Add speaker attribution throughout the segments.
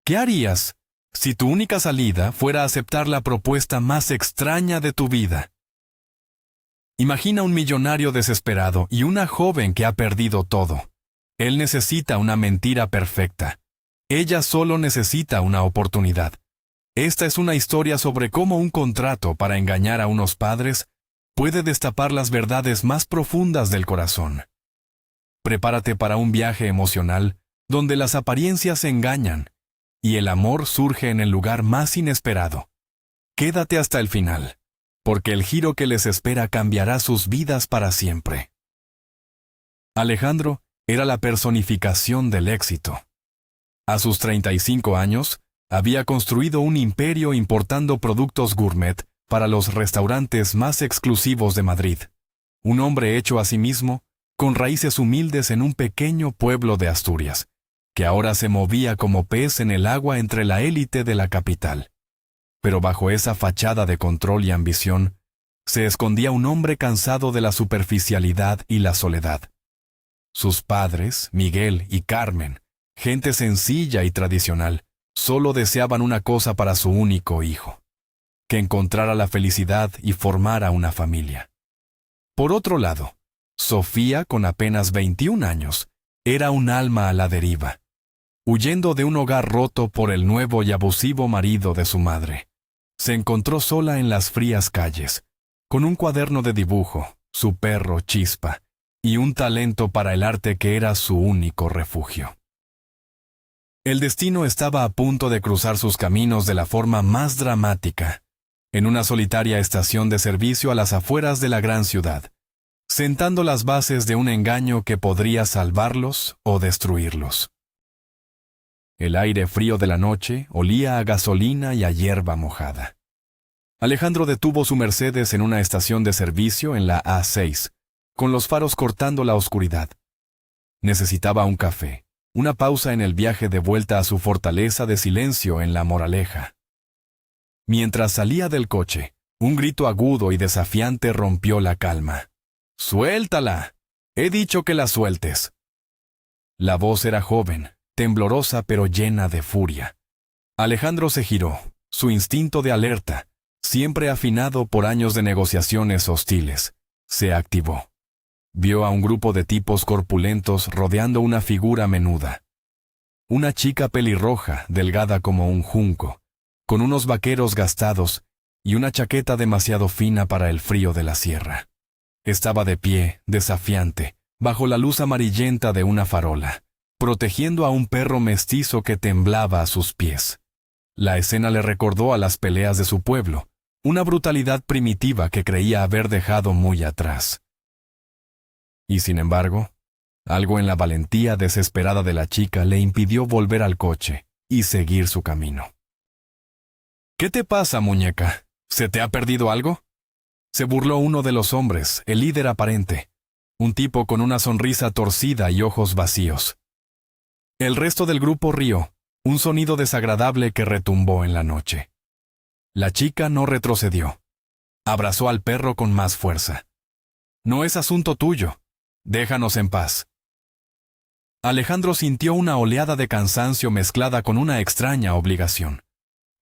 Speaker 1: ¿Qué harías si tu única salida fuera aceptar la propuesta más extraña de tu vida? Imagina un millonario desesperado y una joven que ha perdido todo. Él necesita una mentira perfecta. Ella solo necesita una oportunidad. Esta es una historia sobre cómo un contrato para engañar a unos padres puede destapar las verdades más profundas del corazón. Prepárate para un viaje emocional donde las apariencias engañan y el amor surge en el lugar más inesperado. Quédate hasta el final, porque el giro que les espera cambiará sus vidas para siempre. Alejandro era la personificación del éxito. A sus 35 años, había construido un imperio importando productos gourmet para los restaurantes más exclusivos de Madrid. Un hombre hecho a sí mismo, con raíces humildes en un pequeño pueblo de Asturias, que ahora se movía como pez en el agua entre la élite de la capital. Pero bajo esa fachada de control y ambición, se escondía un hombre cansado de la superficialidad y la soledad. Sus padres, Miguel y Carmen, gente sencilla y tradicional, solo deseaban una cosa para su único hijo: que encontrara la felicidad y formara una familia. Por otro lado, Sofía, con apenas 21 años, era un alma a la deriva, huyendo de un hogar roto por el nuevo y abusivo marido de su madre. Se encontró sola en las frías calles, con un cuaderno de dibujo, su perro Chispa, y un talento para el arte que era su único refugio. El destino estaba a punto de cruzar sus caminos de la forma más dramática, en una solitaria estación de servicio a las afueras de la gran ciudad, sentando las bases de un engaño que podría salvarlos o destruirlos. El aire frío de la noche olía a gasolina y a hierba mojada. Alejandro detuvo su Mercedes en una estación de servicio en la A6, con los faros cortando la oscuridad. Necesitaba un café, una pausa en el viaje de vuelta a su fortaleza de silencio en La Moraleja. Mientras salía del coche, un grito agudo y desafiante rompió la calma. «¡Suéltala! He dicho que la sueltes». La voz era joven, temblorosa pero llena de furia. Alejandro se giró, su instinto de alerta, siempre afinado por años de negociaciones hostiles, se activó. Vio a un grupo de tipos corpulentos rodeando una figura menuda. Una chica pelirroja, delgada como un junco, con unos vaqueros gastados y una chaqueta demasiado fina para el frío de la sierra. Estaba de pie, desafiante, bajo la luz amarillenta de una farola, protegiendo a un perro mestizo que temblaba a sus pies. La escena le recordó a las peleas de su pueblo, una brutalidad primitiva que creía haber dejado muy atrás. Y sin embargo, algo en la valentía desesperada de la chica le impidió volver al coche y seguir su camino. «¿Qué te pasa, muñeca? ¿Se te ha perdido algo?», se burló uno de los hombres, el líder aparente, un tipo con una sonrisa torcida y ojos vacíos. El resto del grupo rió, un sonido desagradable que retumbó en la noche. La chica no retrocedió. Abrazó al perro con más fuerza. «No es asunto tuyo. Déjanos en paz». Alejandro sintió una oleada de cansancio mezclada con una extraña obligación.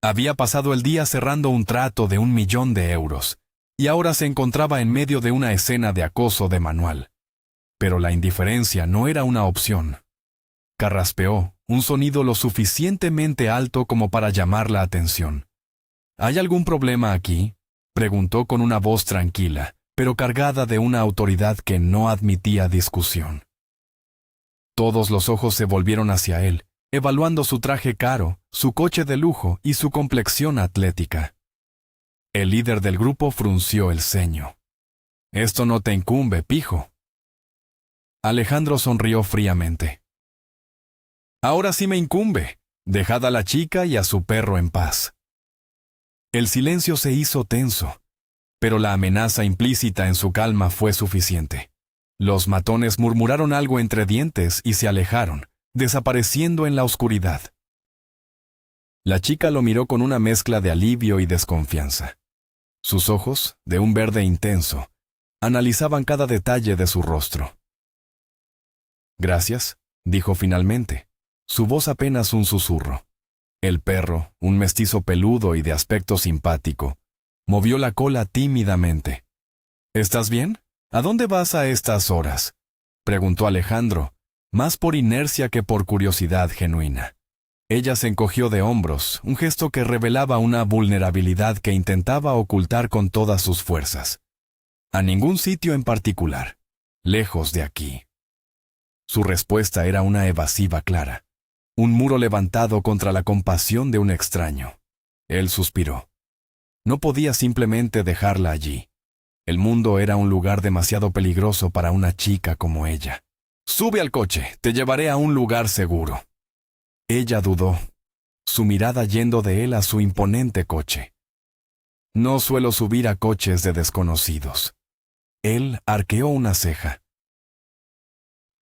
Speaker 1: Había pasado el día cerrando un trato de 1 millón de euros, y ahora se encontraba en medio de una escena de acoso de manual. Pero la indiferencia no era una opción. Carraspeó, un sonido lo suficientemente alto como para llamar la atención. «¿Hay algún problema aquí?», preguntó con una voz tranquila, pero cargada de una autoridad que no admitía discusión. Todos los ojos se volvieron hacia él, evaluando su traje caro, su coche de lujo y su complexión atlética. El líder del grupo frunció el ceño. «Esto no te incumbe, pijo». Alejandro sonrió fríamente. «Ahora sí me incumbe. Dejad a la chica y a su perro en paz». El silencio se hizo tenso, pero la amenaza implícita en su calma fue suficiente. Los matones murmuraron algo entre dientes y se alejaron, desapareciendo en la oscuridad. La chica lo miró con una mezcla de alivio y desconfianza. Sus ojos, de un verde intenso, analizaban cada detalle de su rostro. «Gracias», dijo finalmente, su voz apenas un susurro. El perro, un mestizo peludo y de aspecto simpático, movió la cola tímidamente. ¿Estás bien? ¿A dónde vas a estas horas?, preguntó Alejandro, más por inercia que por curiosidad genuina. Ella se encogió de hombros, un gesto que revelaba una vulnerabilidad que intentaba ocultar con todas sus fuerzas. A ningún sitio en particular, lejos de aquí. Su respuesta era una evasiva clara, un muro levantado contra la compasión de un extraño. Él suspiró. No podía simplemente dejarla allí. El mundo era un lugar demasiado peligroso para una chica como ella. «Sube al coche, te llevaré a un lugar seguro». Ella dudó, su mirada yendo de él a su imponente coche. «No suelo subir a coches de desconocidos». Él arqueó una ceja.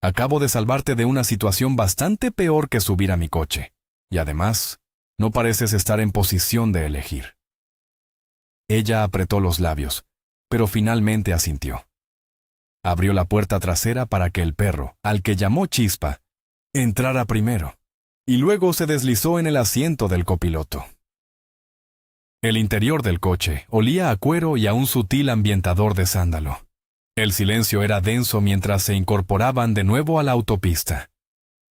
Speaker 1: «Acabo de salvarte de una situación bastante peor que subir a mi coche. Y además, no pareces estar en posición de elegir». Ella apretó los labios, pero finalmente asintió. Abrió la puerta trasera para que el perro, al que llamó Chispa, entrara primero, y luego se deslizó en el asiento del copiloto. El interior del coche olía a cuero y a un sutil ambientador de sándalo. El silencio era denso mientras se incorporaban de nuevo a la autopista.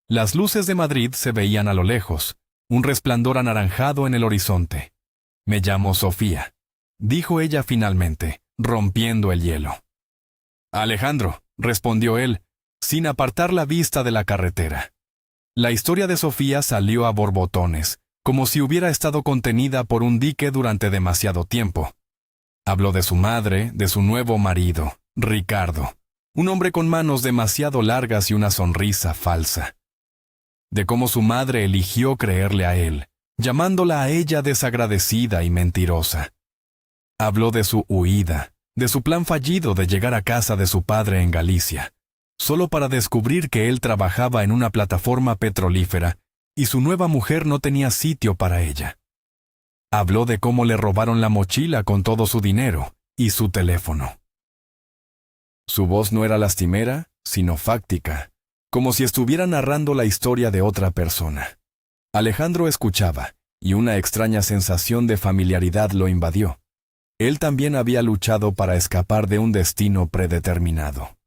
Speaker 1: Las luces de Madrid se veían a lo lejos, un resplandor anaranjado en el horizonte. «Me llamo Sofía», dijo ella finalmente, rompiendo el hielo. «Alejandro», respondió él, sin apartar la vista de la carretera. La historia de Sofía salió a borbotones, como si hubiera estado contenida por un dique durante demasiado tiempo. Habló de su madre, de su nuevo marido, Ricardo, un hombre con manos demasiado largas y una sonrisa falsa. De cómo su madre eligió creerle a él, llamándola a ella desagradecida y mentirosa. Habló de su huida, de su plan fallido de llegar a casa de su padre en Galicia, solo para descubrir que él trabajaba en una plataforma petrolífera y su nueva mujer no tenía sitio para ella. Habló de cómo le robaron la mochila con todo su dinero y su teléfono. Su voz no era lastimera, sino fáctica, como si estuviera narrando la historia de otra persona. Alejandro escuchaba, y una extraña sensación de familiaridad lo invadió. Él también había luchado para escapar de un destino predeterminado.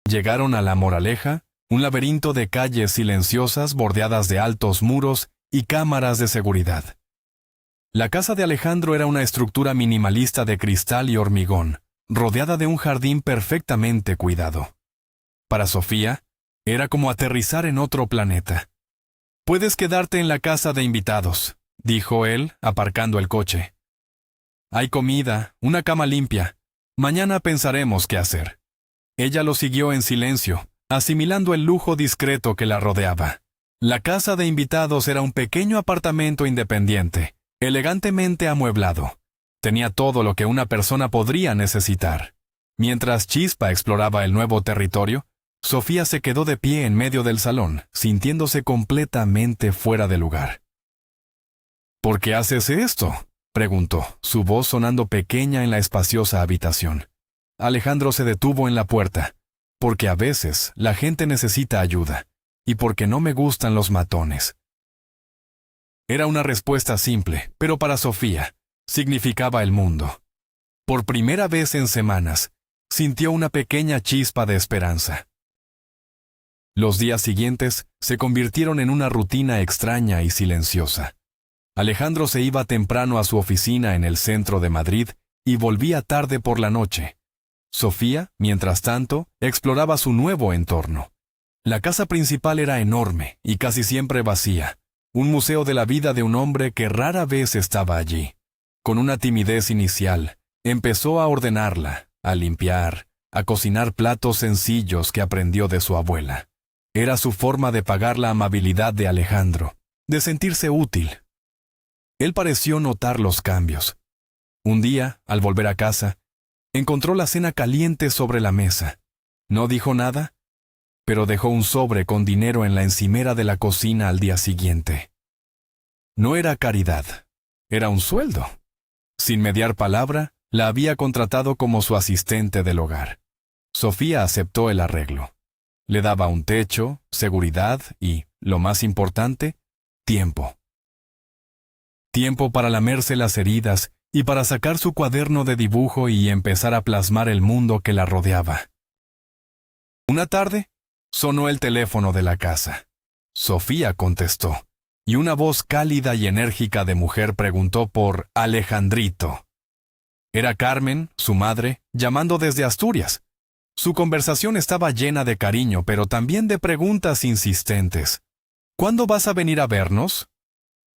Speaker 1: Llegaron a La Moraleja, un laberinto de calles silenciosas bordeadas de altos muros y cámaras de seguridad. La casa de Alejandro era una estructura minimalista de cristal y hormigón, rodeada de un jardín perfectamente cuidado. Para Sofía, era como aterrizar en otro planeta. «Puedes quedarte en la casa de invitados», dijo él, aparcando el coche. «Hay comida, una cama limpia. Mañana pensaremos qué hacer». Ella lo siguió en silencio, asimilando el lujo discreto que la rodeaba. La casa de invitados era un pequeño apartamento independiente, elegantemente amueblado. Tenía todo lo que una persona podría necesitar. Mientras Chispa exploraba el nuevo territorio, Sofía se quedó de pie en medio del salón, sintiéndose completamente fuera de lugar. «¿Por qué haces esto?», preguntó, su voz sonando pequeña en la espaciosa habitación. Alejandro se detuvo en la puerta. «Porque a veces la gente necesita ayuda, y porque no me gustan los matones». Era una respuesta simple, pero para Sofía, significaba el mundo. Por primera vez en semanas, sintió una pequeña chispa de esperanza. Los días siguientes se convirtieron en una rutina extraña y silenciosa. Alejandro se iba temprano a su oficina en el centro de Madrid y volvía tarde por la noche. Sofía, mientras tanto, exploraba su nuevo entorno. La casa principal era enorme y casi siempre vacía, un museo de la vida de un hombre que rara vez estaba allí. Con una timidez inicial, empezó a ordenarla, a limpiar, a cocinar platos sencillos que aprendió de su abuela. Era su forma de pagar la amabilidad de Alejandro, de sentirse útil. Él pareció notar los cambios. Un día, al volver a casa, encontró la cena caliente sobre la mesa. No dijo nada, pero dejó un sobre con dinero en la encimera de la cocina al día siguiente. No era caridad, era un sueldo. Sin mediar palabra, la había contratado como su asistente del hogar. Sofía aceptó el arreglo. Le daba un techo, seguridad y, lo más importante, tiempo. tiempo para lamerse las heridas y para sacar su cuaderno de dibujo y empezar a plasmar el mundo que la rodeaba. Una tarde, sonó el teléfono de la casa. Sofía contestó, y una voz cálida y enérgica de mujer preguntó por Alejandrito. Era Carmen, su madre, llamando desde Asturias. Su conversación estaba llena de cariño, pero también de preguntas insistentes. ¿Cuándo vas a venir a vernos?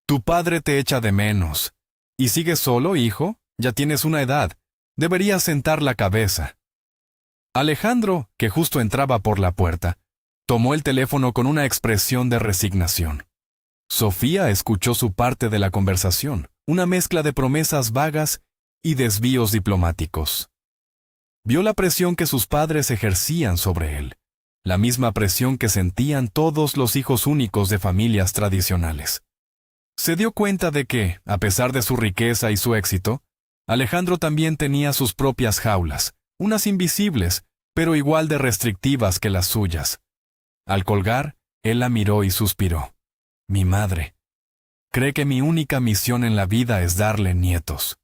Speaker 1: Tu padre te echa de menos. ¿Y sigues solo, hijo? Ya tienes una edad. Deberías sentar la cabeza. Alejandro, que justo entraba por la puerta, tomó el teléfono con una expresión de resignación. Sofía escuchó su parte de la conversación, una mezcla de promesas vagas y desvíos diplomáticos. Vio la presión que sus padres ejercían sobre él, la misma presión que sentían todos los hijos únicos de familias tradicionales. Se dio cuenta de que, a pesar de su riqueza y su éxito, Alejandro también tenía sus propias jaulas, unas invisibles, pero igual de restrictivas que las suyas. Al colgar, él la miró y suspiró. Mi madre. Cree que mi única misión en la vida es darle nietos.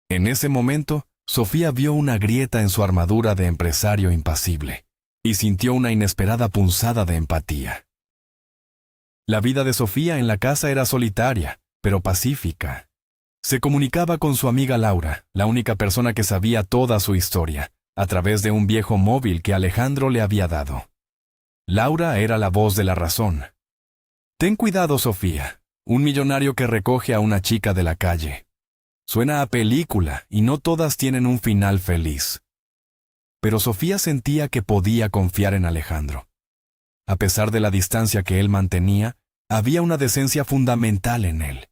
Speaker 1: En ese momento, Sofía vio una grieta en su armadura de empresario impasible y sintió una inesperada punzada de empatía. La vida de Sofía en la casa era solitaria, pero pacífica. Se comunicaba con su amiga Laura, la única persona que sabía toda su historia, a través de un viejo móvil que Alejandro le había dado. Laura era la voz de la razón. Ten cuidado, Sofía, un millonario que recoge a una chica de la calle. Suena a película y no todas tienen un final feliz. Pero Sofía sentía que podía confiar en Alejandro. A pesar de la distancia que él mantenía, había una decencia fundamental en él.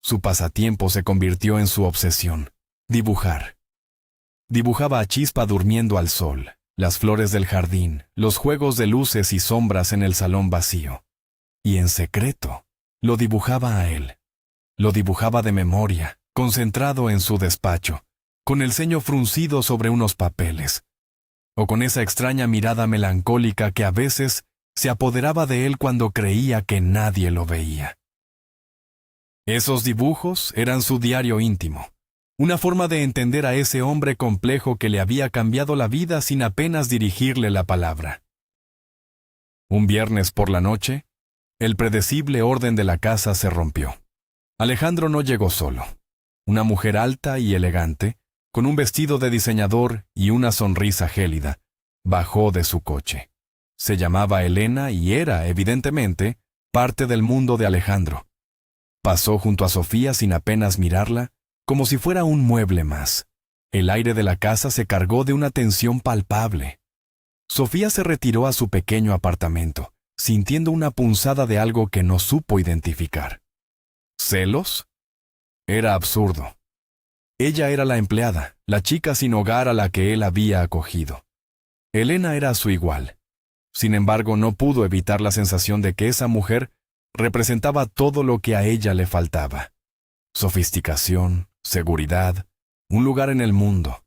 Speaker 1: Su pasatiempo se convirtió en su obsesión: dibujar. Dibujaba a Chispa durmiendo al sol, las flores del jardín, los juegos de luces y sombras en el salón vacío. Y en secreto, lo dibujaba a él. Lo dibujaba de memoria, concentrado en su despacho, con el ceño fruncido sobre unos papeles, o con esa extraña mirada melancólica que a veces se apoderaba de él cuando creía que nadie lo veía. Esos dibujos eran su diario íntimo, una forma de entender a ese hombre complejo que le había cambiado la vida sin apenas dirigirle la palabra. Un viernes por la noche, el predecible orden de la casa se rompió. Alejandro no llegó solo. Una mujer alta y elegante, con un vestido de diseñador y una sonrisa gélida, bajó de su coche. Se llamaba Elena y era, evidentemente, parte del mundo de Alejandro. Pasó junto a Sofía sin apenas mirarla, como si fuera un mueble más. El aire de la casa se cargó de una tensión palpable. Sofía se retiró a su pequeño apartamento, sintiendo una punzada de algo que no supo identificar. ¿Celos? Era absurdo. Ella era la empleada, la chica sin hogar a la que él había acogido. Elena era su igual. Sin embargo, no pudo evitar la sensación de que esa mujer representaba todo lo que a ella le faltaba: sofisticación, seguridad, un lugar en el mundo.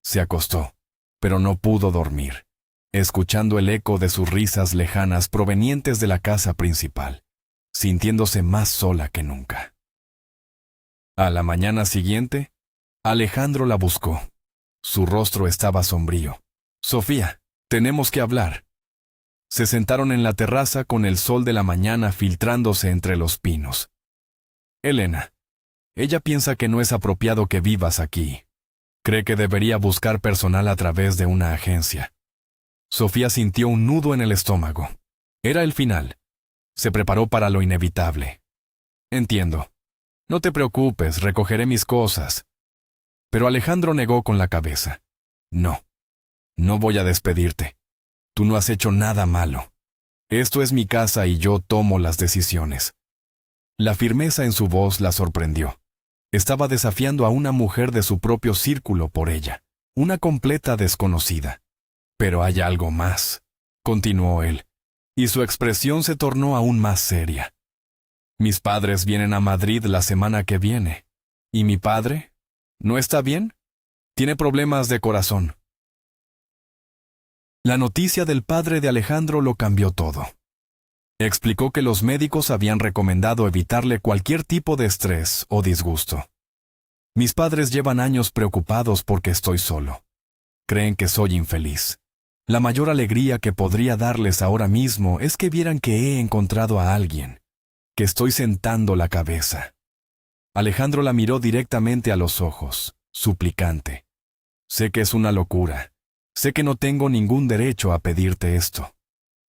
Speaker 1: Se acostó, pero no pudo dormir, escuchando el eco de sus risas lejanas provenientes de la casa principal, sintiéndose más sola que nunca. A la mañana siguiente, Alejandro la buscó. Su rostro estaba sombrío. Sofía, tenemos que hablar. Se sentaron en la terraza con el sol de la mañana filtrándose entre los pinos. Elena, ella piensa que no es apropiado que vivas aquí. Cree que debería buscar personal a través de una agencia. Sofía sintió un nudo en el estómago. Era el final. Se preparó para lo inevitable. Entiendo. No te preocupes, recogeré mis cosas. Pero Alejandro negó con la cabeza. No. No voy a despedirte. Tú no has hecho nada malo. Esto es mi casa y yo tomo las decisiones. La firmeza en su voz la sorprendió. Estaba desafiando a una mujer de su propio círculo por ella, una completa desconocida. Pero hay algo más, continuó él, y su expresión se tornó aún más seria. Mis padres vienen a Madrid la semana que viene. ¿Y mi padre? ¿No está bien? Tiene problemas de corazón. La noticia del padre de Alejandro lo cambió todo. Explicó que los médicos habían recomendado evitarle cualquier tipo de estrés o disgusto. Mis padres llevan años preocupados porque estoy solo. Creen que soy infeliz. La mayor alegría que podría darles ahora mismo es que vieran que he encontrado a alguien, que estoy sentando la cabeza. Alejandro la miró directamente a los ojos, suplicante. Sé que es una locura. Sé que no tengo ningún derecho a pedirte esto.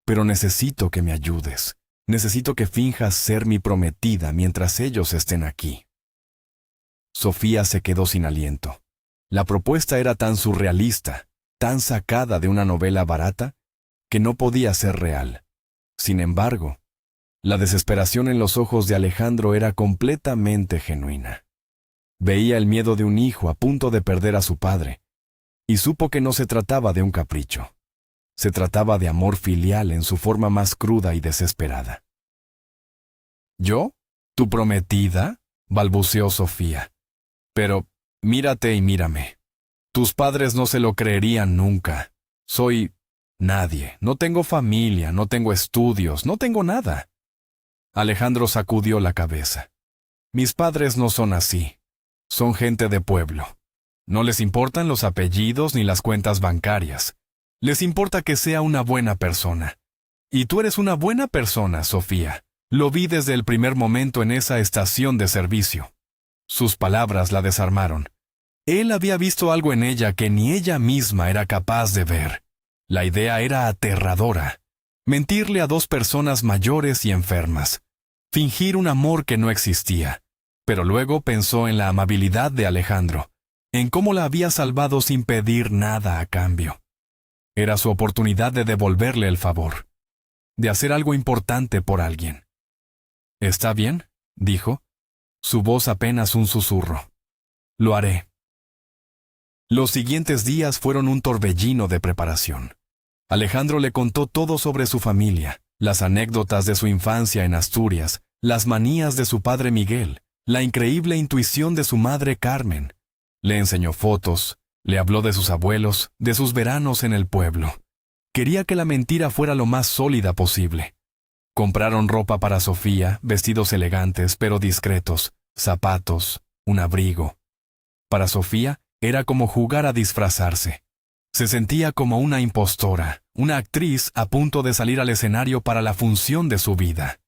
Speaker 1: Pero necesito que me ayudes. Necesito que finjas ser mi prometida mientras ellos estén aquí. Sofía se quedó sin aliento. La propuesta era tan surrealista, tan sacada de una novela barata, que no podía ser real. Sin embargo, la desesperación en los ojos de Alejandro era completamente genuina. Veía el miedo de un hijo a punto de perder a su padre, y supo que no se trataba de un capricho. Se trataba de amor filial en su forma más cruda y desesperada. ¿Yo? ¿Tu prometida?, balbuceó Sofía. Pero, mírate y mírame. Tus padres no se lo creerían nunca. Soy nadie. No tengo familia, no tengo estudios, no tengo nada. Alejandro sacudió la cabeza. Mis padres no son así. Son gente de pueblo. No les importan los apellidos ni las cuentas bancarias. Les importa que sea una buena persona. Y tú eres una buena persona, Sofía. Lo vi desde el primer momento en esa estación de servicio. Sus palabras la desarmaron. Él había visto algo en ella que ni ella misma era capaz de ver. La idea era aterradora. Mentirle a dos personas mayores y enfermas. Fingir un amor que no existía. Pero luego pensó en la amabilidad de Alejandro, en cómo la había salvado sin pedir nada a cambio. Era su oportunidad de devolverle el favor, de hacer algo importante por alguien. «¿Está bien?», dijo, su voz apenas un susurro. «Lo haré». Los siguientes días fueron un torbellino de preparación. Alejandro le contó todo sobre su familia, las anécdotas de su infancia en Asturias, las manías de su padre Miguel, la increíble intuición de su madre Carmen. Le enseñó fotos, le habló de sus abuelos, de sus veranos en el pueblo. Quería que la mentira fuera lo más sólida posible. Compraron ropa para Sofía, vestidos elegantes pero discretos, zapatos, un abrigo. Para Sofía era como jugar a disfrazarse. Se sentía como una impostora, una actriz a punto de salir al escenario para la función de su vida.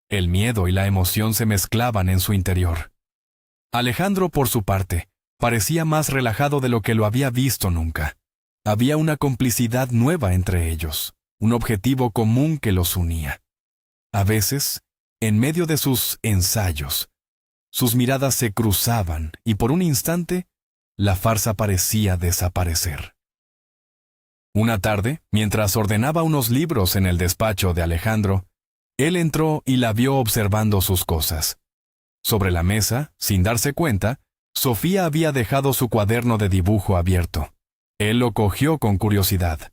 Speaker 1: El miedo y la emoción se mezclaban en su interior. Alejandro, por su parte, parecía más relajado de lo que lo había visto nunca. Había una complicidad nueva entre ellos, un objetivo común que los unía. A veces, en medio de sus ensayos, sus miradas se cruzaban y por un instante, la farsa parecía desaparecer. Una tarde, mientras ordenaba unos libros en el despacho de Alejandro, él entró y la vio observando sus cosas. Sobre la mesa, sin darse cuenta, Sofía había dejado su cuaderno de dibujo abierto. Él lo cogió con curiosidad.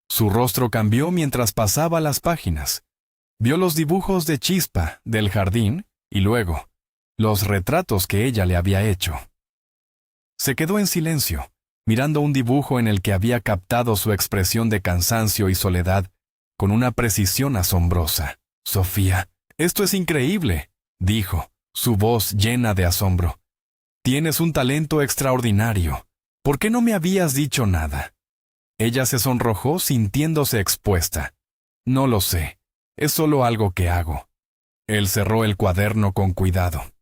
Speaker 1: Su rostro cambió mientras pasaba las páginas. Vio los dibujos de Chispa, del jardín, y luego, los retratos que ella le había hecho. Se quedó en silencio, mirando un dibujo en el que había captado su expresión de cansancio y soledad con una precisión asombrosa. «Sofía, esto es increíble», dijo, su voz llena de asombro. «Tienes un talento extraordinario. ¿Por qué no me habías dicho nada?» Ella se sonrojó sintiéndose expuesta. «No lo sé. Es solo algo que hago». Él cerró el cuaderno con cuidado.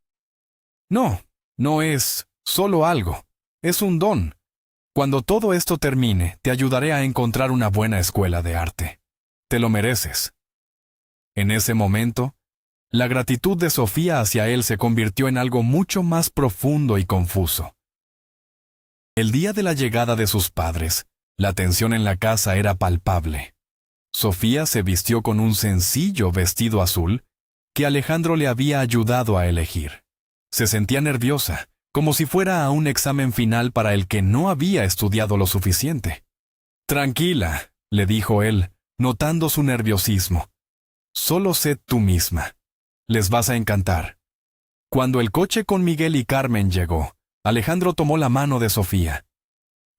Speaker 1: «No, no es solo algo. Es un don. Cuando todo esto termine, te ayudaré a encontrar una buena escuela de arte. Te lo mereces». En ese momento, la gratitud de Sofía hacia él se convirtió en algo mucho más profundo y confuso. El día de la llegada de sus padres, la tensión en la casa era palpable. Sofía se vistió con un sencillo vestido azul que Alejandro le había ayudado a elegir. Se sentía nerviosa, como si fuera a un examen final para el que no había estudiado lo suficiente. «Tranquila», le dijo él, notando su nerviosismo. «Solo sé tú misma. Les vas a encantar». Cuando el coche con Miguel y Carmen llegó, Alejandro tomó la mano de Sofía.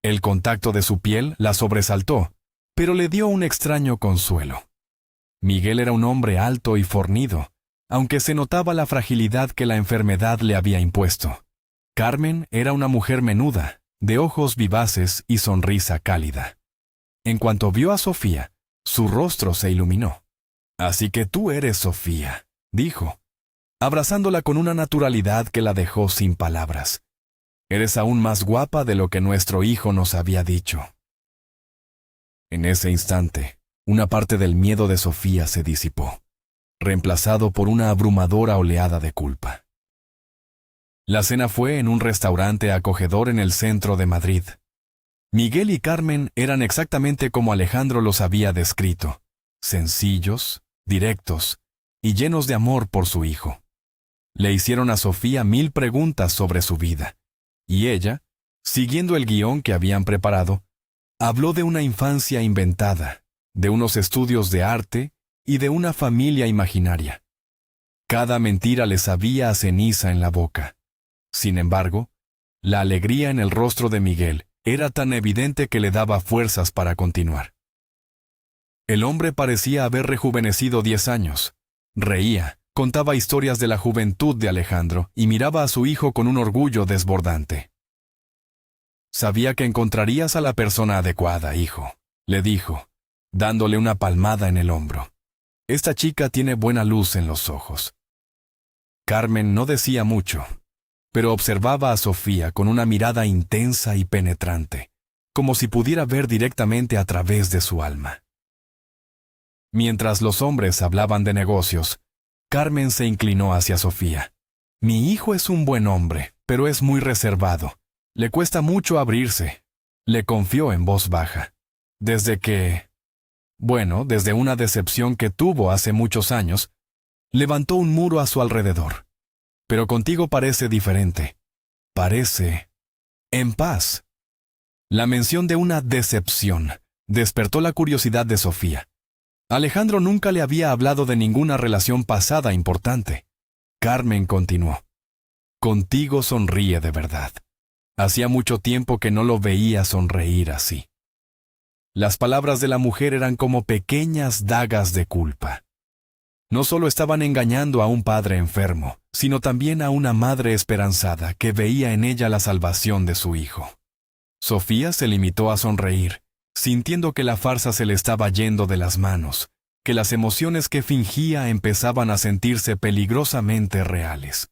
Speaker 1: El contacto de su piel la sobresaltó, pero le dio un extraño consuelo. Miguel era un hombre alto y fornido, aunque se notaba la fragilidad que la enfermedad le había impuesto. Carmen era una mujer menuda, de ojos vivaces y sonrisa cálida. En cuanto vio a Sofía, su rostro se iluminó. «Así que tú eres Sofía», dijo, abrazándola con una naturalidad que la dejó sin palabras. «Eres aún más guapa de lo que nuestro hijo nos había dicho». En ese instante, una parte del miedo de Sofía se disipó, reemplazado por una abrumadora oleada de culpa. La cena fue en un restaurante acogedor en el centro de Madrid. Miguel y Carmen eran exactamente como Alejandro los había descrito, sencillos, directos y llenos de amor por su hijo. Le hicieron a Sofía 1000 preguntas sobre su vida, y ella, siguiendo el guión que habían preparado, habló de una infancia inventada, de unos estudios de arte y de una familia imaginaria. Cada mentira le sabía a ceniza en la boca. Sin embargo, la alegría en el rostro de Miguel era tan evidente que le daba fuerzas para continuar. El hombre parecía haber rejuvenecido 10 años. Reía, contaba historias de la juventud de Alejandro y miraba a su hijo con un orgullo desbordante. «Sabía que encontrarías a la persona adecuada, hijo», le dijo, dándole una palmada en el hombro. «Esta chica tiene buena luz en los ojos». Carmen no decía mucho, pero observaba a Sofía con una mirada intensa y penetrante, como si pudiera ver directamente a través de su alma. Mientras los hombres hablaban de negocios, Carmen se inclinó hacia Sofía. «Mi hijo es un buen hombre, pero es muy reservado. Le cuesta mucho abrirse», le confió en voz baja. Desde una decepción que tuvo hace muchos años, levantó un muro a su alrededor. Pero contigo parece diferente. Parece en paz. La mención de una decepción despertó la curiosidad de Sofía. Alejandro nunca le había hablado de ninguna relación pasada importante. Carmen continuó. «Contigo sonríe de verdad. Hacía mucho tiempo que no lo veía sonreír así». Las palabras de la mujer eran como pequeñas dagas de culpa. No solo estaban engañando a un padre enfermo, sino también a una madre esperanzada que veía en ella la salvación de su hijo. Sofía se limitó a sonreír, sintiendo que la farsa se le estaba yendo de las manos, que las emociones que fingía empezaban a sentirse peligrosamente reales.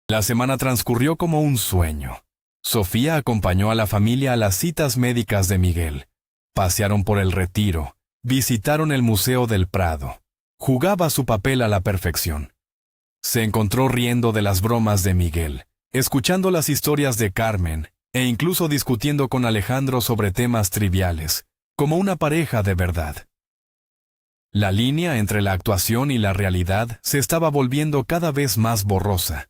Speaker 1: La semana transcurrió como un sueño. Sofía acompañó a la familia a las citas médicas de Miguel. Pasearon por el Retiro, visitaron el Museo del Prado. Jugaba su papel a la perfección. Se encontró riendo de las bromas de Miguel, escuchando las historias de Carmen, e incluso discutiendo con Alejandro sobre temas triviales, como una pareja de verdad. La línea entre la actuación y la realidad se estaba volviendo cada vez más borrosa.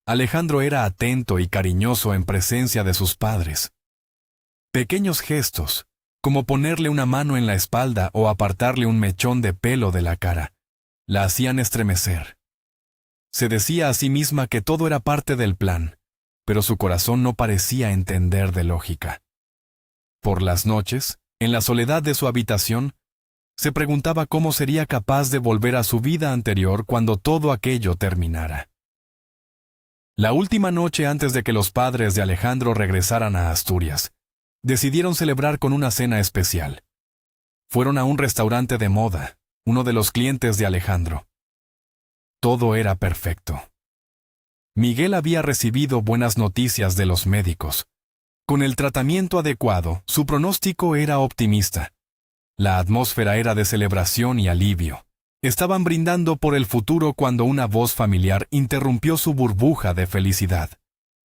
Speaker 1: Alejandro era atento y cariñoso en presencia de sus padres. Pequeños gestos, como ponerle una mano en la espalda o apartarle un mechón de pelo de la cara, la hacían estremecer. Se decía a sí misma que todo era parte del plan, pero su corazón no parecía entender de lógica. Por las noches, en la soledad de su habitación, se preguntaba cómo sería capaz de volver a su vida anterior cuando todo aquello terminara. La última noche antes de que los padres de Alejandro regresaran a Asturias, decidieron celebrar con una cena especial. Fueron a un restaurante de moda, uno de los clientes de Alejandro. Todo era perfecto. Miguel había recibido buenas noticias de los médicos. Con el tratamiento adecuado, su pronóstico era optimista. La atmósfera era de celebración y alivio. Estaban brindando por el futuro cuando una voz familiar interrumpió su burbuja de felicidad.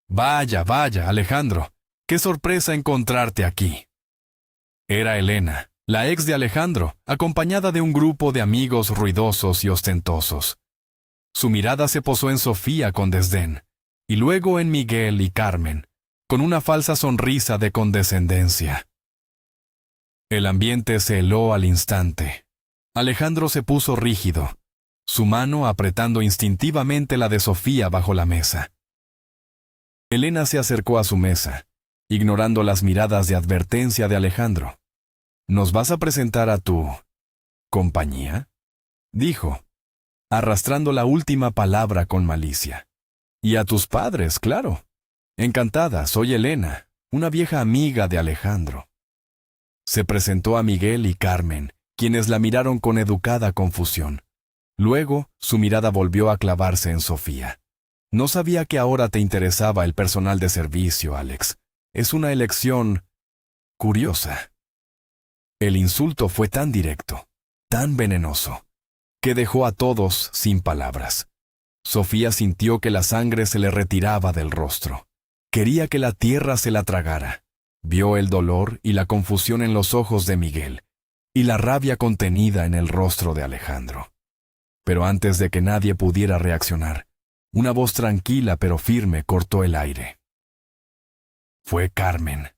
Speaker 1: «Vaya, vaya, Alejandro, qué sorpresa encontrarte aquí». Era Elena, la ex de Alejandro, acompañada de un grupo de amigos ruidosos y ostentosos. Su mirada se posó en Sofía con desdén, y luego en Miguel y Carmen, con una falsa sonrisa de condescendencia. El ambiente se heló al instante. Alejandro se puso rígido, su mano apretando instintivamente la de Sofía bajo la mesa. Elena se acercó a su mesa, ignorando las miradas de advertencia de Alejandro. «¿Nos vas a presentar a tu ¿Compañía? Dijo, arrastrando la última palabra con malicia. Y a tus padres, claro. Encantada, soy Elena, una vieja amiga de Alejandro. Se presentó a Miguel y Carmen, quienes la miraron con educada confusión. Luego, su mirada volvió a clavarse en Sofía. No sabía que ahora te interesaba el personal de servicio, Alex. Es una elección curiosa. El insulto fue tan directo, tan venenoso, que dejó a todos sin palabras. Sofía sintió que la sangre se le retiraba del rostro. Quería que la tierra se la tragara. Vio el dolor y la confusión en los ojos de Miguel, y la rabia contenida en el rostro de Alejandro. Pero antes de que nadie pudiera reaccionar, una voz tranquila pero firme cortó el aire. Fue Carmen.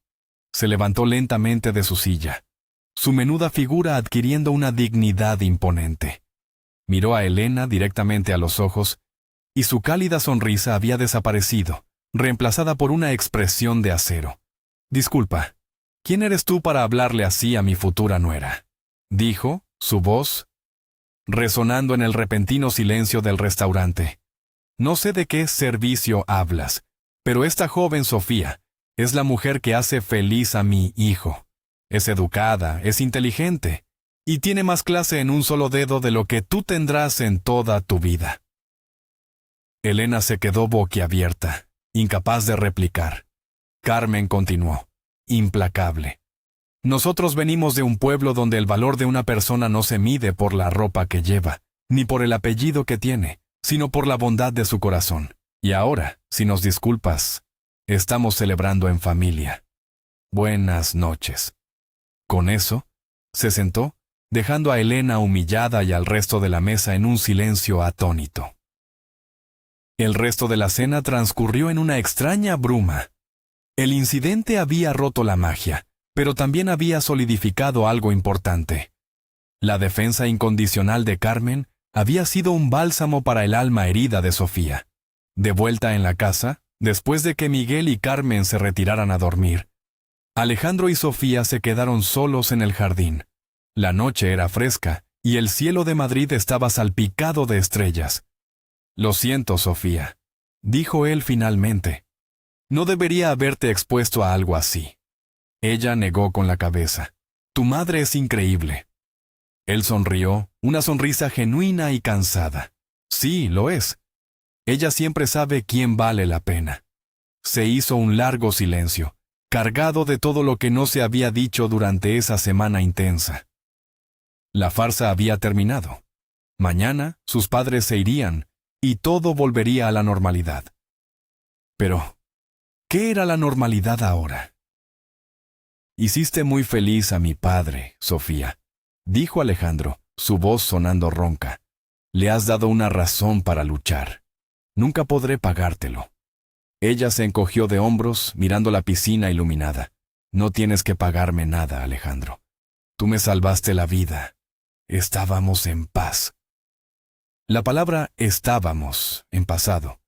Speaker 1: Se levantó lentamente de su silla, su menuda figura adquiriendo una dignidad imponente. Miró a Elena directamente a los ojos, y su cálida sonrisa había desaparecido, reemplazada por una expresión de acero. «Disculpa, ¿quién eres tú para hablarle así a mi futura nuera?», dijo, su voz resonando en el repentino silencio del restaurante. «No sé de qué servicio hablas, pero esta joven Sofía es la mujer que hace feliz a mi hijo. Es educada, es inteligente, y tiene más clase en un solo dedo de lo que tú tendrás en toda tu vida». Elena se quedó boquiabierta, incapaz de replicar. Carmen continuó, implacable. «Nosotros venimos de un pueblo donde el valor de una persona no se mide por la ropa que lleva, ni por el apellido que tiene, sino por la bondad de su corazón. Y ahora, si nos disculpas, estamos celebrando en familia. Buenas noches». Con eso, se sentó, dejando a Elena humillada y al resto de la mesa en un silencio atónito. El resto de la cena transcurrió en una extraña bruma. El incidente había roto la magia, pero también había solidificado algo importante. La defensa incondicional de Carmen había sido un bálsamo para el alma herida de Sofía. De vuelta en la casa, después de que Miguel y Carmen se retiraran a dormir, Alejandro y Sofía se quedaron solos en el jardín. La noche era fresca y el cielo de Madrid estaba salpicado de estrellas. «Lo siento, Sofía», dijo él finalmente. «No debería haberte expuesto a algo así». Ella negó con la cabeza. «Tu madre es increíble». Él sonrió, una sonrisa genuina y cansada. «Sí, lo es. Ella siempre sabe quién vale la pena». Se hizo un largo silencio, cargado de todo lo que no se había dicho durante esa semana intensa. La farsa había terminado. Mañana sus padres se irían, y todo volvería a la normalidad. Pero, ¿qué era la normalidad ahora? «Hiciste muy feliz a mi padre, Sofía», dijo Alejandro, su voz sonando ronca. «Le has dado una razón para luchar. Nunca podré pagártelo». Ella se encogió de hombros, mirando la piscina iluminada. «No tienes que pagarme nada, Alejandro. Tú me salvaste la vida. Estábamos en paz». La palabra «estábamos» en pasado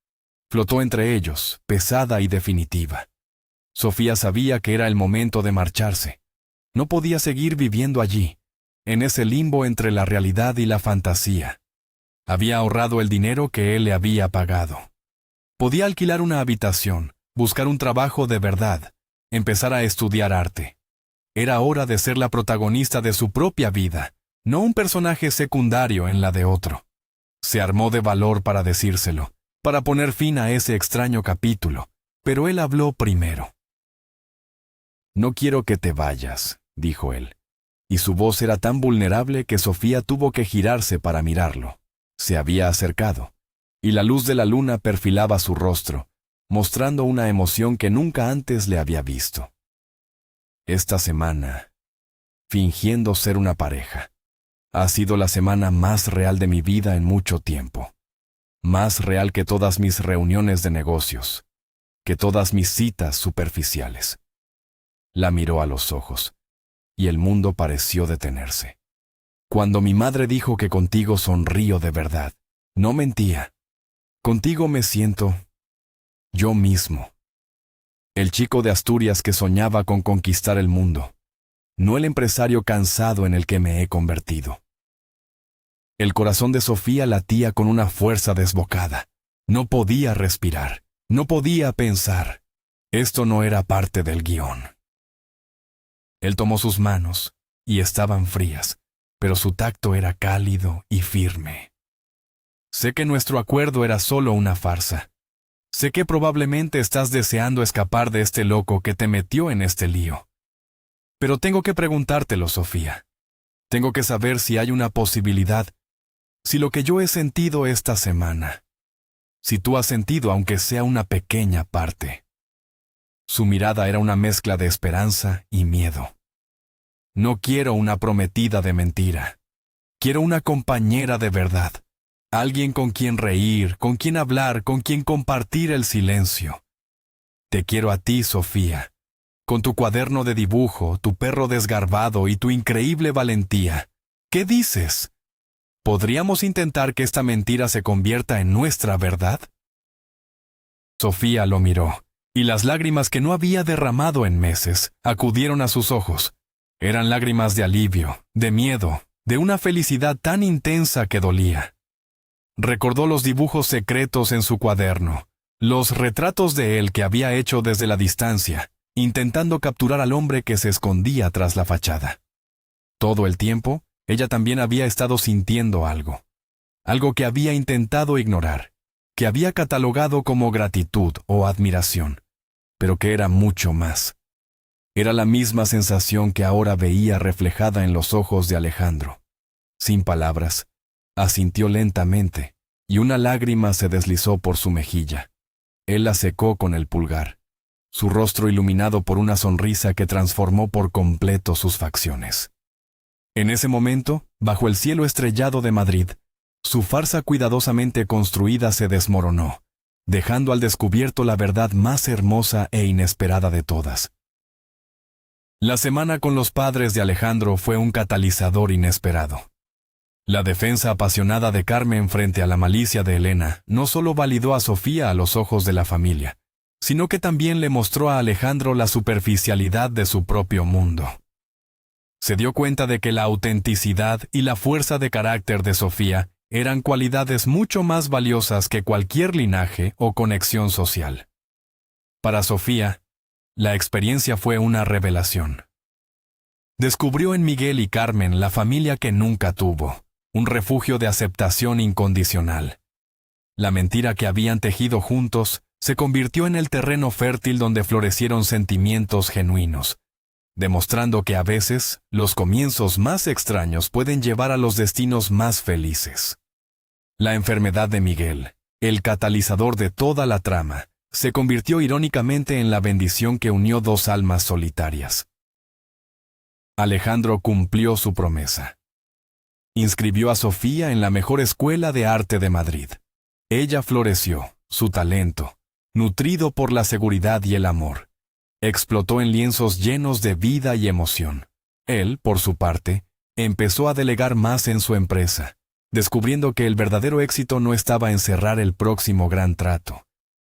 Speaker 1: flotó entre ellos, pesada y definitiva. Sofía sabía que era el momento de marcharse. No podía seguir viviendo allí, en ese limbo entre la realidad y la fantasía. Había ahorrado el dinero que él le había pagado. Podía alquilar una habitación, buscar un trabajo de verdad, empezar a estudiar arte. Era hora de ser la protagonista de su propia vida, no un personaje secundario en la de otro. Se armó de valor para decírselo, para poner fin a ese extraño capítulo, pero él habló primero. «No quiero que te vayas», dijo él, y su voz era tan vulnerable que Sofía tuvo que girarse para mirarlo. Se había acercado, y la luz de la luna perfilaba su rostro, mostrando una emoción que nunca antes le había visto. Esta semana, fingiendo ser una pareja, ha sido la semana más real de mi vida en mucho tiempo. Más real que todas mis reuniones de negocios, que todas mis citas superficiales. La miró a los ojos, y el mundo pareció detenerse. Cuando mi madre dijo que contigo sonrío de verdad, no mentía. Contigo me siento yo mismo. El chico de Asturias que soñaba con conquistar el mundo, no el empresario cansado en el que me he convertido. El corazón de Sofía latía con una fuerza desbocada. No podía respirar, no podía pensar. Esto no era parte del guión. Él tomó sus manos, y estaban frías, pero su tacto era cálido y firme. Sé que nuestro acuerdo era solo una farsa. Sé que probablemente estás deseando escapar de este loco que te metió en este lío. Pero tengo que preguntártelo, Sofía. Tengo que saber si hay una posibilidad, si lo que yo he sentido esta semana, si tú has sentido aunque sea una pequeña parte. Su mirada era una mezcla de esperanza y miedo. No quiero una prometida de mentira. Quiero una compañera de verdad. Alguien con quien reír, con quien hablar, con quien compartir el silencio. Te quiero a ti, Sofía, con tu cuaderno de dibujo, tu perro desgarbado y tu increíble valentía. ¿Qué dices? ¿Podríamos intentar que esta mentira se convierta en nuestra verdad? Sofía lo miró, y las lágrimas que no había derramado en meses acudieron a sus ojos. Eran lágrimas de alivio, de miedo, de una felicidad tan intensa que dolía. Recordó los dibujos secretos en su cuaderno, los retratos de él que había hecho desde la distancia, intentando capturar al hombre que se escondía tras la fachada. Todo el tiempo, ella también había estado sintiendo algo que había intentado ignorar, que había catalogado como gratitud o admiración, pero que era mucho más. Era la misma sensación que ahora veía reflejada en los ojos de Alejandro. Sin palabras, asintió lentamente, y una lágrima se deslizó por su mejilla. Él la secó con el pulgar, su rostro iluminado por una sonrisa que transformó por completo sus facciones. En ese momento, bajo el cielo estrellado de Madrid, su farsa cuidadosamente construida se desmoronó, dejando al descubierto la verdad más hermosa e inesperada de todas. La semana con los padres de Alejandro fue un catalizador inesperado. La defensa apasionada de Carmen frente a la malicia de Elena no solo validó a Sofía a los ojos de la familia, sino que también le mostró a Alejandro la superficialidad de su propio mundo. Se dio cuenta de que la autenticidad y la fuerza de carácter de Sofía eran cualidades mucho más valiosas que cualquier linaje o conexión social. Para Sofía, la experiencia fue una revelación. Descubrió en Miguel y Carmen la familia que nunca tuvo, un refugio de aceptación incondicional. La mentira que habían tejido juntos se convirtió en el terreno fértil donde florecieron sentimientos genuinos, demostrando que a veces los comienzos más extraños pueden llevar a los destinos más felices. La enfermedad de Miguel, el catalizador de toda la trama, se convirtió irónicamente en la bendición que unió dos almas solitarias. Alejandro cumplió su promesa. Inscribió a Sofía en la mejor escuela de arte de Madrid. Ella floreció, su talento, nutrido por la seguridad y el amor, explotó en lienzos llenos de vida y emoción. Él, por su parte, empezó a delegar más en su empresa, descubriendo que el verdadero éxito no estaba en cerrar el próximo gran trato,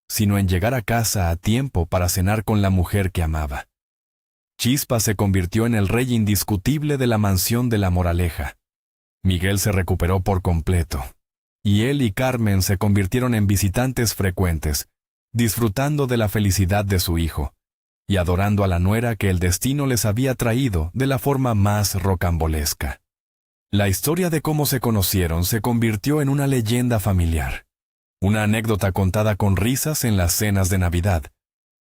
Speaker 1: sino en llegar a casa a tiempo para cenar con la mujer que amaba. Chispa se convirtió en el rey indiscutible de la mansión de La Moraleja. Miguel se recuperó por completo, y él y Carmen se convirtieron en visitantes frecuentes, disfrutando de la felicidad de su hijo, y adorando a la nuera que el destino les había traído de la forma más rocambolesca. La historia de cómo se conocieron se convirtió en una leyenda familiar, una anécdota contada con risas en las cenas de Navidad,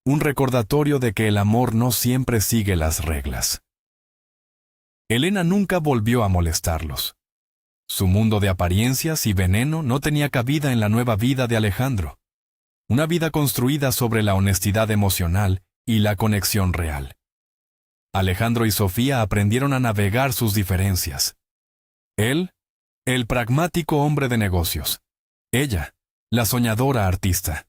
Speaker 1: un recordatorio de que el amor no siempre sigue las reglas. Elena nunca volvió a molestarlos. Su mundo de apariencias y veneno no tenía cabida en la nueva vida de Alejandro, una vida construida sobre la honestidad emocional y la conexión real. Alejandro y Sofía aprendieron a navegar sus diferencias. Él, el pragmático hombre de negocios. Ella, la soñadora artista.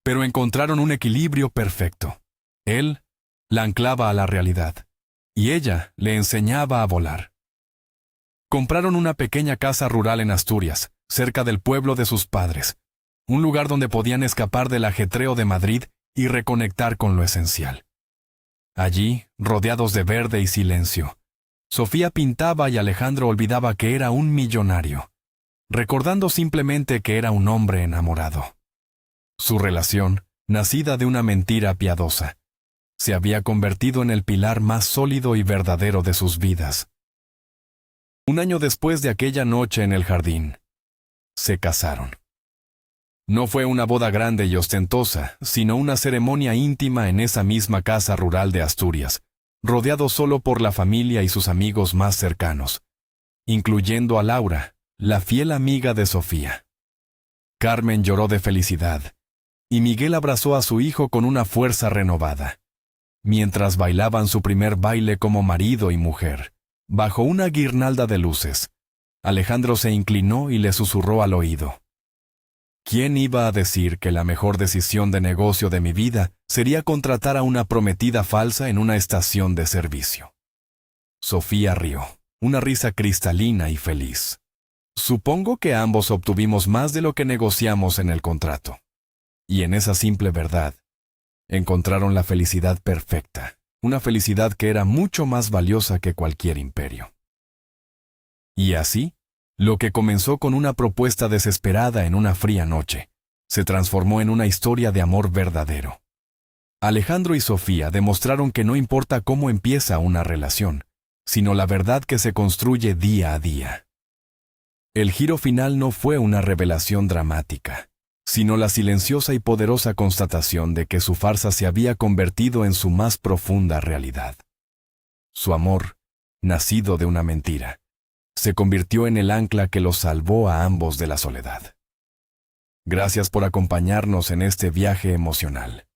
Speaker 1: Pero encontraron un equilibrio perfecto. Él la anclaba a la realidad, y ella le enseñaba a volar. Compraron una pequeña casa rural en Asturias, cerca del pueblo de sus padres, un lugar donde podían escapar del ajetreo de Madrid y reconectar con lo esencial. Allí, rodeados de verde y silencio, Sofía pintaba y Alejandro olvidaba que era un millonario, recordando simplemente que era un hombre enamorado. Su relación, nacida de una mentira piadosa, se había convertido en el pilar más sólido y verdadero de sus vidas. Un año después de aquella noche en el jardín, se casaron. No fue una boda grande y ostentosa, sino una ceremonia íntima en esa misma casa rural de Asturias, rodeado solo por la familia y sus amigos más cercanos, incluyendo a Laura, la fiel amiga de Sofía. Carmen lloró de felicidad, y Miguel abrazó a su hijo con una fuerza renovada, mientras bailaban su primer baile como marido y mujer, bajo una guirnalda de luces. Alejandro se inclinó y le susurró al oído: ¿Quién iba a decir que la mejor decisión de negocio de mi vida sería contratar a una prometida falsa en una estación de servicio? Sofía rió, una risa cristalina y feliz. Supongo que ambos obtuvimos más de lo que negociamos en el contrato. Y en esa simple verdad, encontraron la felicidad perfecta, una felicidad que era mucho más valiosa que cualquier imperio. Y así, lo que comenzó con una propuesta desesperada en una fría noche, se transformó en una historia de amor verdadero. Alejandro y Sofía demostraron que no importa cómo empieza una relación, sino la verdad que se construye día a día. El giro final no fue una revelación dramática, sino la silenciosa y poderosa constatación de que su farsa se había convertido en su más profunda realidad. Su amor, nacido de una mentira, se convirtió en el ancla que los salvó a ambos de la soledad. Gracias por acompañarnos en este viaje emocional.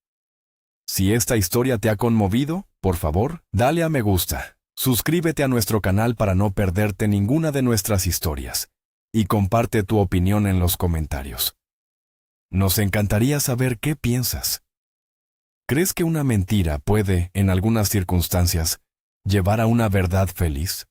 Speaker 1: Si esta historia te ha conmovido, por favor, dale a me gusta, suscríbete a nuestro canal para no perderte ninguna de nuestras historias, y comparte tu opinión en los comentarios. Nos encantaría saber qué piensas. ¿Crees que una mentira puede, en algunas circunstancias, llevar a una verdad feliz?